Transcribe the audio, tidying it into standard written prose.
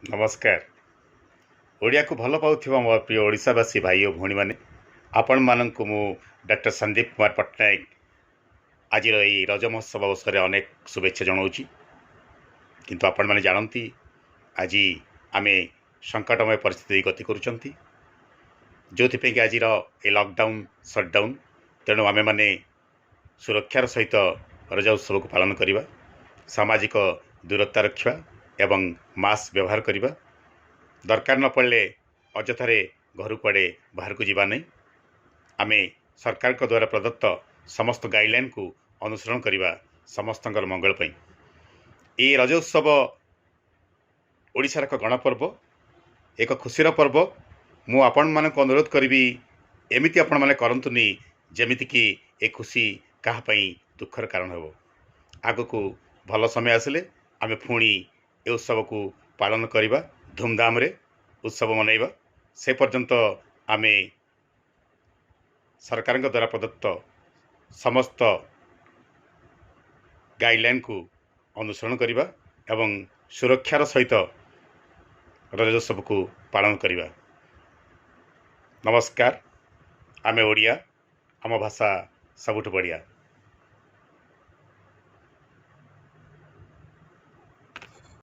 नमस्कार। ओडिया को भल पाउथिबा मोर प्रिय ओडिशावासी भाई और भौणी माने आपण माननकु मु डॉक्टर संदीप कुमार पट्टनायक आज रज महोत्सव अवसर में अनेक शुभेच्छा जनाऊँगी। किंतु आपण माने जानती आज आमे संकटमय परिस्थिति गति करुँच जो आज लॉकडाउन सटडाउन तेणु आमे माने सुरक्षार सहित रज उत्सव को पालन करवा, सामाजिक दूरता रखा एवं मास्क व्यवहार करवा, दरकार न पड़े अजथारे घर कुआड़े बाहर को जीवा नहीं। आमे सरकार को द्वारा प्रदत्त समस्त गाइडलाइन को अनुसरण करवा समस्त मंगल पई। ये रज उत्सव ओडिशार एक गणपर्व, एक खुशीर पर्व। मु आपण मानक अनुरोध करी एमिति आपण माने करंतुनी जेमिति कि ए खुशी काहापई दुखर कारण हो। आगको भल समय आसिले आमे पुणी ए उत्सव को पालन करवा, धूमधाम रे उत्सव मनइबा। से पर्यंत आमे सरकार द्वारा प्रदत्त समस्त गाइडलाइन को अनुसरण करवा एवं सुरक्षार सहित रजोत्सव को पालन करवा। नमस्कार। आमे ओडिया, आम भाषा सबुठ बढ़िया।